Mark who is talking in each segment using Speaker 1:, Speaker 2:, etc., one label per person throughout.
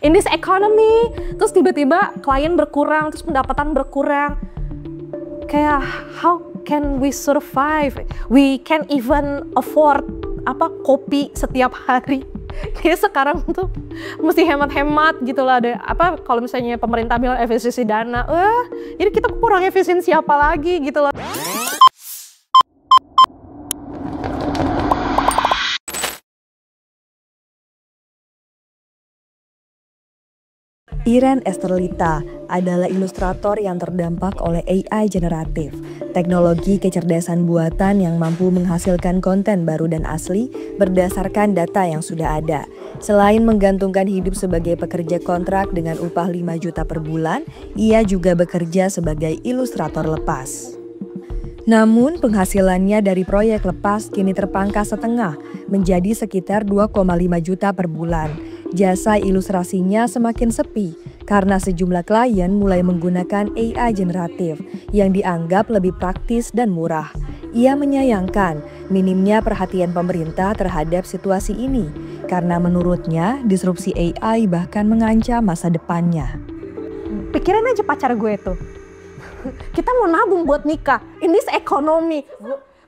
Speaker 1: in this economy, terus tiba-tiba klien berkurang, terus pendapatan berkurang. Kayak how can we survive? We can't even afford kopi setiap hari. Kayak sekarang tuh mesti hemat-hemat gitu lah. Kalau misalnya pemerintah bilang efisiensi dana, jadi kita kurang efisiensi apa lagi gitu loh.
Speaker 2: Iren Esterlita adalah ilustrator yang terdampak oleh AI generatif, teknologi kecerdasan buatan yang mampu menghasilkan konten baru dan asli berdasarkan data yang sudah ada. Selain menggantungkan hidup sebagai pekerja kontrak dengan upah 5 juta per bulan, ia juga bekerja sebagai ilustrator lepas. Namun penghasilannya dari proyek lepas kini terpangkas setengah menjadi sekitar 2,5 juta per bulan. Jasa ilustrasinya semakin sepi karena sejumlah klien mulai menggunakan AI generatif yang dianggap lebih praktis dan murah. Ia menyayangkan minimnya perhatian pemerintah terhadap situasi ini karena menurutnya disrupsi AI bahkan mengancam masa depannya.
Speaker 1: Pikirin aja pacar gue tuh. Kita mau nabung buat nikah, in this economy.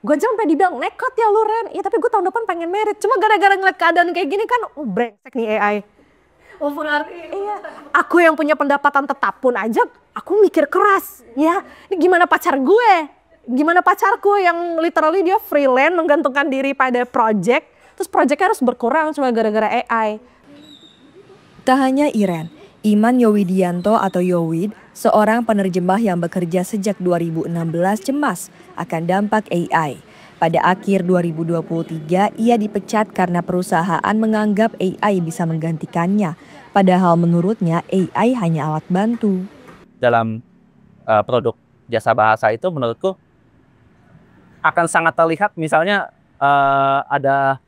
Speaker 1: Gue aja sampai dibilang, nekat ya lu Ren. Ya tapi gue tahun depan pengen merit. Cuma gara-gara ngeliat keadaan kayak gini kan, brengsek nih AI.
Speaker 3: Oh berarti.
Speaker 1: Iya. Aku yang punya pendapatan tetap pun aja, aku mikir keras. Ya, ini gimana pacar gue? Gimana pacarku yang literally dia freelance, menggantungkan diri pada project. Terus projectnya harus berkurang cuma gara-gara AI.
Speaker 2: Tak hanya Iren, Iman Yowidianto atau Yowid, seorang penerjemah yang bekerja sejak 2016 cemas akan dampak AI. Pada akhir 2023, ia dipecat karena perusahaan menganggap AI bisa menggantikannya. Padahal menurutnya AI hanya alat bantu.
Speaker 4: Dalam produk jasa bahasa itu menurutku akan sangat terlihat misalnya ada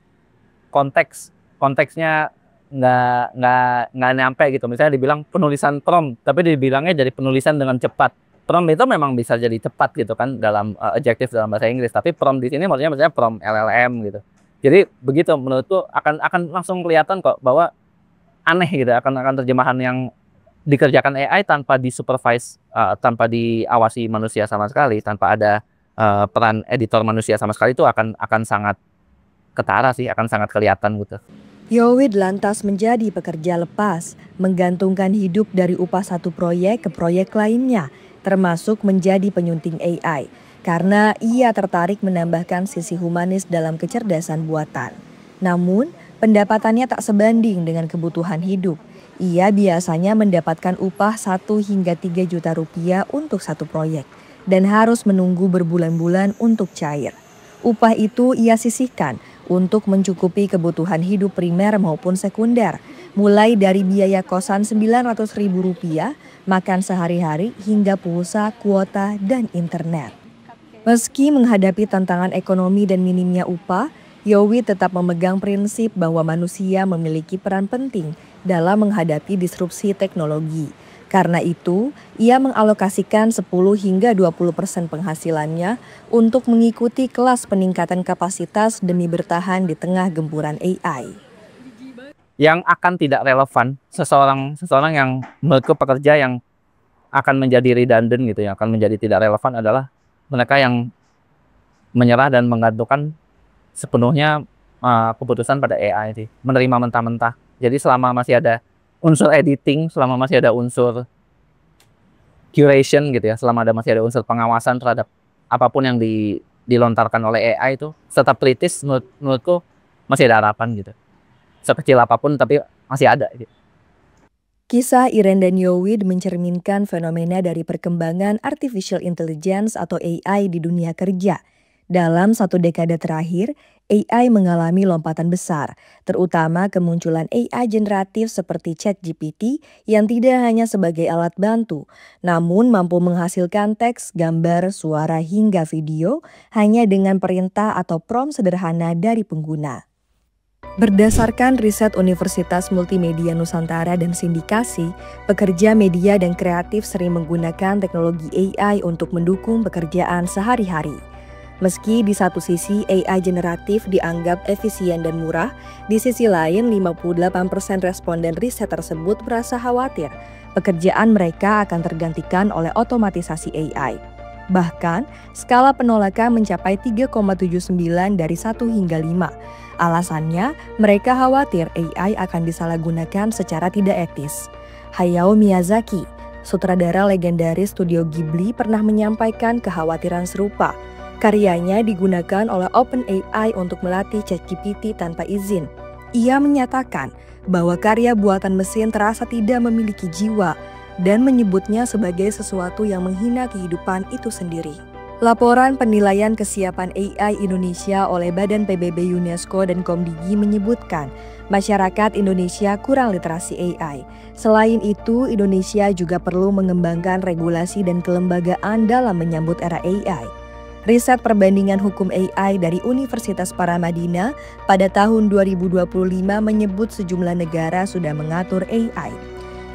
Speaker 4: konteksnya nggak nyampe gitu. Misalnya dibilang penulisan prompt, tapi dibilangnya jadi penulisan dengan cepat. Prompt itu memang bisa jadi cepat gitu kan dalam adjektif dalam bahasa Inggris. Tapi prompt di sini maksudnya misalnya prompt LLM gitu. Jadi begitu menurutku akan langsung kelihatan kok bahwa aneh gitu. Akan terjemahan yang dikerjakan AI tanpa disupervise, tanpa diawasi manusia sama sekali, tanpa ada peran editor manusia sama sekali itu akan sangat ketara sih, akan sangat kelihatan gitu.
Speaker 2: Yowid lantas menjadi pekerja lepas, menggantungkan hidup dari upah satu proyek ke proyek lainnya, termasuk menjadi penyunting AI, karena ia tertarik menambahkan sisi humanis dalam kecerdasan buatan. Namun, pendapatannya tak sebanding dengan kebutuhan hidup. Ia biasanya mendapatkan upah 1 hingga 3 juta rupiah untuk satu proyek, dan harus menunggu berbulan-bulan untuk cair. Upah itu ia sisihkan untuk mencukupi kebutuhan hidup primer maupun sekunder, mulai dari biaya kosan Rp900.000, makan sehari-hari hingga pulsa, kuota, dan internet. Meski menghadapi tantangan ekonomi dan minimnya upah, Yowid tetap memegang prinsip bahwa manusia memiliki peran penting dalam menghadapi disrupsi teknologi. Karena itu, ia mengalokasikan 10 hingga 20% penghasilannya untuk mengikuti kelas peningkatan kapasitas demi bertahan di tengah gempuran AI.
Speaker 4: Yang akan tidak relevan, seseorang yang menurutku pekerja yang akan menjadi redundant gitu, yang akan menjadi tidak relevan adalah mereka yang menyerah dan menggantungkan sepenuhnya keputusan pada AI sih, menerima mentah-mentah. Jadi selama masih ada unsur editing, selama masih ada unsur curation gitu ya, selama masih ada unsur pengawasan terhadap apapun yang dilontarkan oleh AI itu tetap kritis, menurutku masih ada harapan gitu. Sekecil apapun tapi masih ada gitu.
Speaker 2: Kisah Iren dan Yowid mencerminkan fenomena dari perkembangan artificial intelligence atau AI di dunia kerja. Dalam 1 dekade terakhir, AI mengalami lompatan besar, terutama kemunculan AI generatif seperti ChatGPT yang tidak hanya sebagai alat bantu, namun mampu menghasilkan teks, gambar, suara, hingga video hanya dengan perintah atau prompt sederhana dari pengguna. Berdasarkan riset Universitas Multimedia Nusantara dan Sindikasi, pekerja media dan kreatif sering menggunakan teknologi AI untuk mendukung pekerjaan sehari-hari. Meski di satu sisi AI generatif dianggap efisien dan murah, di sisi lain 58% responden riset tersebut merasa khawatir pekerjaan mereka akan tergantikan oleh otomatisasi AI. Bahkan, skala penolakan mencapai 3,79 dari 1 hingga 5. Alasannya, mereka khawatir AI akan disalahgunakan secara tidak etis. Hayao Miyazaki, sutradara legendaris studio Ghibli, pernah menyampaikan kekhawatiran serupa. Karyanya digunakan oleh OpenAI untuk melatih ChatGPT tanpa izin. Ia menyatakan bahwa karya buatan mesin terasa tidak memiliki jiwa dan menyebutnya sebagai sesuatu yang menghina kehidupan itu sendiri. Laporan penilaian kesiapan AI Indonesia oleh Badan PBB UNESCO dan Komdigi menyebutkan masyarakat Indonesia kurang literasi AI. Selain itu, Indonesia juga perlu mengembangkan regulasi dan kelembagaan dalam menyambut era AI. Riset perbandingan hukum AI dari Universitas Paramadina pada tahun 2025 menyebut sejumlah negara sudah mengatur AI.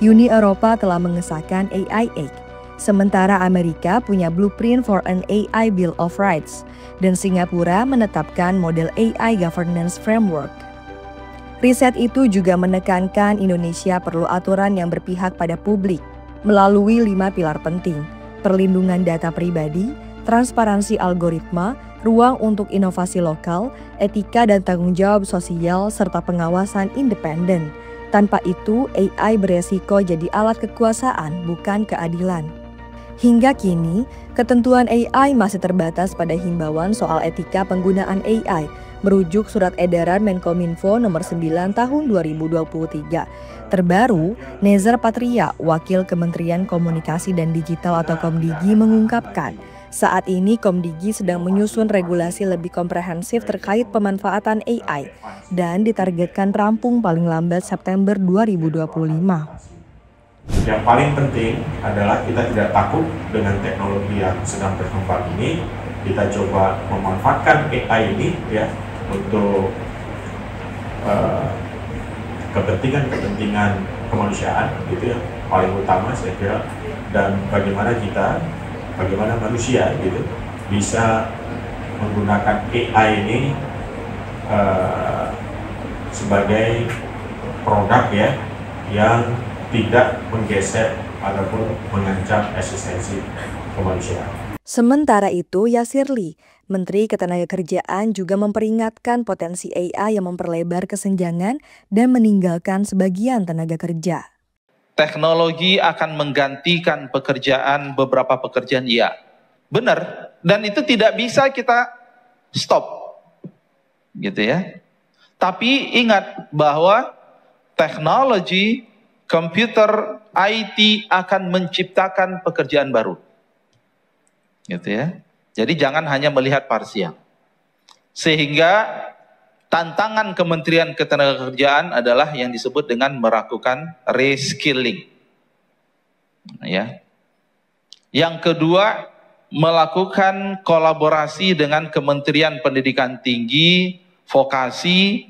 Speaker 2: Uni Eropa telah mengesahkan AI Act, sementara Amerika punya Blueprint for an AI Bill of Rights, dan Singapura menetapkan model AI Governance Framework. Riset itu juga menekankan Indonesia perlu aturan yang berpihak pada publik melalui 5 pilar penting: perlindungan data pribadi, transparansi algoritma, ruang untuk inovasi lokal, etika dan tanggung jawab sosial, serta pengawasan independen. Tanpa itu, AI beresiko jadi alat kekuasaan, bukan keadilan. Hingga kini, ketentuan AI masih terbatas pada himbauan soal etika penggunaan AI, merujuk Surat Edaran Menkominfo nomor 9 tahun 2023. Terbaru, Nezar Patria, Wakil Kementerian Komunikasi dan Digital atau Komdigi mengungkapkan, saat ini Komdigi sedang menyusun regulasi lebih komprehensif terkait pemanfaatan AI dan ditargetkan rampung paling lambat September 2025.
Speaker 5: Yang paling penting adalah kita tidak takut dengan teknologi yang sedang berkembang ini. Kita coba memanfaatkan AI ini ya untuk kepentingan kemanusiaan, gitu ya, paling utama saya kira. Dan bagaimana manusia gitu bisa menggunakan AI ini sebagai produk ya yang tidak menggeser ataupun mengancam eksistensi kemanusiaan.
Speaker 2: Sementara itu, Yasirli, Menteri Ketenagakerjaan, juga memperingatkan potensi AI yang memperlebar kesenjangan dan meninggalkan sebagian tenaga kerja.
Speaker 6: Teknologi akan menggantikan beberapa pekerjaan, iya. Benar, dan itu tidak bisa kita stop. Gitu ya. Tapi ingat bahwa teknologi, komputer, IT akan menciptakan pekerjaan baru. Gitu ya. Jadi jangan hanya melihat parsial. Sehingga tantangan Kementerian Ketenagakerjaan adalah yang disebut dengan melakukan reskilling. Ya. Yang kedua, melakukan kolaborasi dengan Kementerian Pendidikan Tinggi, vokasi,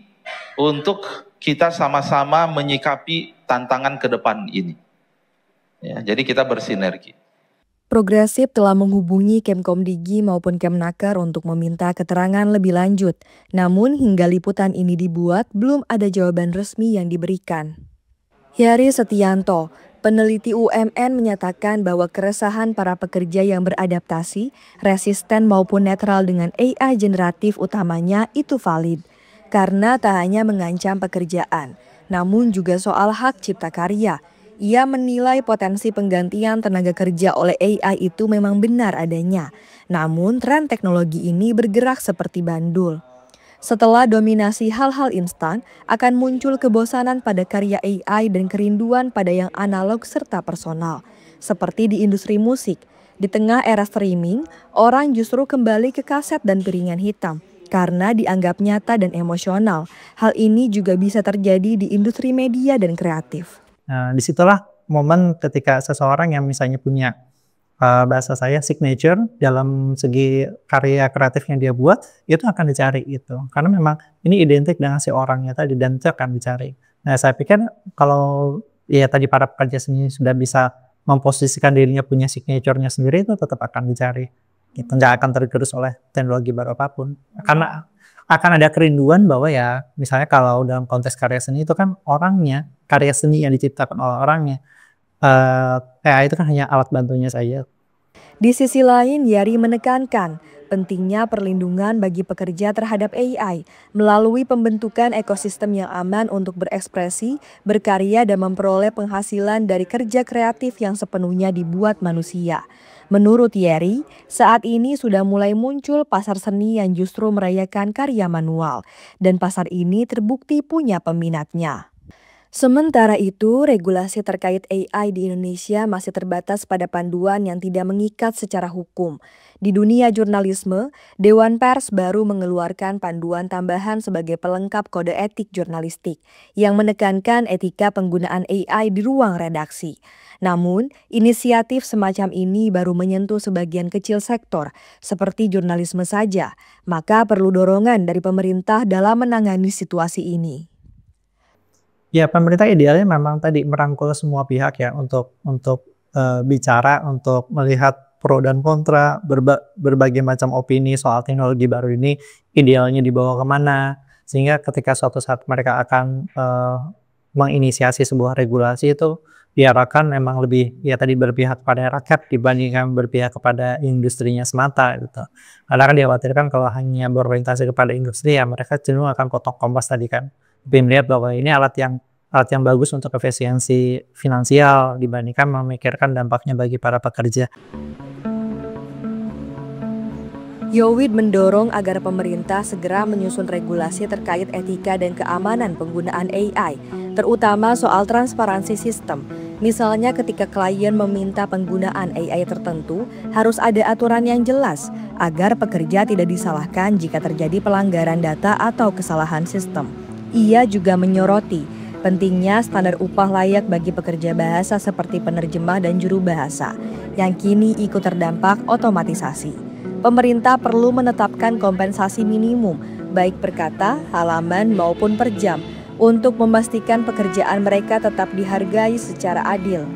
Speaker 6: untuk kita sama-sama menyikapi tantangan ke depan ini. Ya, jadi kita bersinergi.
Speaker 2: Progresif telah menghubungi Kemkomdigi maupun Kemnaker untuk meminta keterangan lebih lanjut. Namun hingga liputan ini dibuat, belum ada jawaban resmi yang diberikan. Hyari Setianto, peneliti UMN, menyatakan bahwa keresahan para pekerja yang beradaptasi, resisten maupun netral dengan AI generatif utamanya itu valid. Karena tak hanya mengancam pekerjaan, namun juga soal hak cipta karya. Ia menilai potensi penggantian tenaga kerja oleh AI itu memang benar adanya. Namun tren teknologi ini bergerak seperti bandul. Setelah dominasi hal-hal instan, akan muncul kebosanan pada karya AI dan kerinduan pada yang analog serta personal. Seperti di industri musik, di tengah era streaming, orang justru kembali ke kaset dan piringan hitam karena dianggap nyata dan emosional. Hal ini juga bisa terjadi di industri media dan kreatif.
Speaker 7: Nah, disitulah momen ketika seseorang yang misalnya punya bahasa saya signature dalam segi karya kreatif yang dia buat, itu akan dicari itu. Karena memang ini identik dengan si orangnya tadi dan itu akan dicari. Nah, saya pikir kalau ya tadi para pekerja seni sudah bisa memposisikan dirinya punya signature-nya sendiri, itu tetap akan dicari. gitu, nggak akan tergerus oleh teknologi baru apapun, karena akan ada kerinduan bahwa ya misalnya kalau dalam konteks karya seni itu kan orangnya, karya seni yang diciptakan oleh orangnya, AI itu kan hanya alat bantunya saja.
Speaker 2: Di sisi lain, Yari menekankan pentingnya perlindungan bagi pekerja terhadap AI melalui pembentukan ekosistem yang aman untuk berekspresi, berkarya, dan memperoleh penghasilan dari kerja kreatif yang sepenuhnya dibuat manusia. Menurut Yeri, saat ini sudah mulai muncul pasar seni yang justru merayakan karya manual, dan pasar ini terbukti punya peminatnya. Sementara itu, regulasi terkait AI di Indonesia masih terbatas pada panduan yang tidak mengikat secara hukum. Di dunia jurnalisme, Dewan Pers baru mengeluarkan panduan tambahan sebagai pelengkap kode etik jurnalistik yang menekankan etika penggunaan AI di ruang redaksi. Namun, inisiatif semacam ini baru menyentuh sebagian kecil sektor, seperti jurnalisme saja, maka perlu dorongan dari pemerintah dalam menangani situasi ini.
Speaker 7: Ya, pemerintah idealnya memang tadi merangkul semua pihak ya untuk bicara, untuk melihat pro dan kontra, berbagai macam opini soal teknologi baru ini idealnya dibawa kemana, sehingga ketika suatu saat mereka akan menginisiasi sebuah regulasi itu diarahkan memang lebih ya tadi berpihak pada rakyat dibandingkan berpihak kepada industrinya semata gitu. Karena kan dikhawatirkan kalau hanya berorientasi kepada industri ya mereka cenderung akan potong kompas tadi kan. Lebih melihat bahwa ini alat yang bagus untuk efisiensi finansial dibandingkan memikirkan dampaknya bagi para pekerja.
Speaker 2: Yowid mendorong agar pemerintah segera menyusun regulasi terkait etika dan keamanan penggunaan AI, terutama soal transparansi sistem. Misalnya ketika klien meminta penggunaan AI tertentu, harus ada aturan yang jelas agar pekerja tidak disalahkan jika terjadi pelanggaran data atau kesalahan sistem. Ia juga menyoroti pentingnya standar upah layak bagi pekerja bahasa seperti penerjemah dan juru bahasa, yang kini ikut terdampak otomatisasi. Pemerintah perlu menetapkan kompensasi minimum, baik per kata, halaman, maupun per jam, untuk memastikan pekerjaan mereka tetap dihargai secara adil.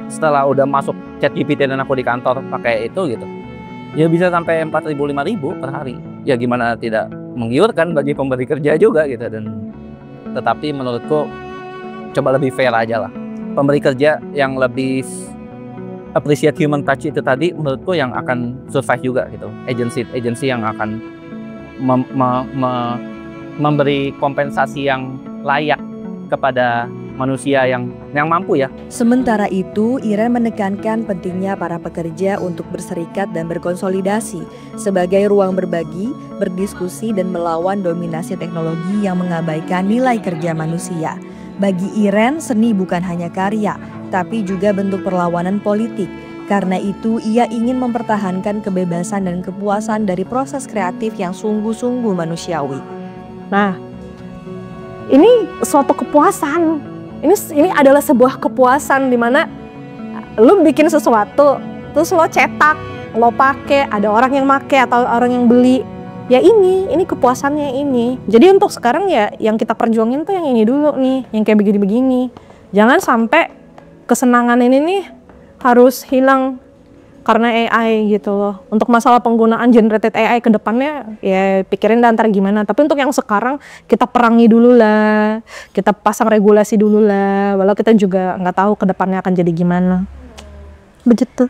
Speaker 4: Setelah udah masuk ChatGPT dan aku di kantor pakai itu gitu, ya bisa sampai 4.000-5.000 per hari. Ya gimana tidak menggiurkan bagi pemberi kerja juga gitu. Dan tetapi menurutku coba lebih fair aja lah. Pemberi kerja yang lebih appreciate human touch itu tadi menurutku yang akan survive juga gitu. Agensi yang akan memberi kompensasi yang layak kepada manusia yang mampu ya.
Speaker 2: Sementara itu, Iren menekankan pentingnya para pekerja untuk berserikat dan berkonsolidasi sebagai ruang berbagi, berdiskusi, dan melawan dominasi teknologi yang mengabaikan nilai kerja manusia. Bagi Iren, seni bukan hanya karya, tapi juga bentuk perlawanan politik. Karena itu, ia ingin mempertahankan kebebasan dan kepuasan dari proses kreatif yang sungguh-sungguh manusiawi.
Speaker 1: Nah, ini suatu kepuasan. Ini adalah sebuah kepuasan di mana lo bikin sesuatu, terus lo cetak, lo pakai, ada orang yang pakai atau orang yang beli. Ya ini kepuasannya ini. Jadi untuk sekarang ya yang kita perjuangin tuh yang ini dulu nih, yang kayak begini-begini. Jangan sampai kesenangan ini nih harus hilang karena AI gitu loh. Untuk masalah penggunaan generated AI ke depannya ya pikirin dah ntar gimana. Tapi untuk yang sekarang kita perangi dulu lah, kita pasang regulasi dulu lah. Walau kita juga nggak tahu ke depannya akan jadi gimana. Begitu.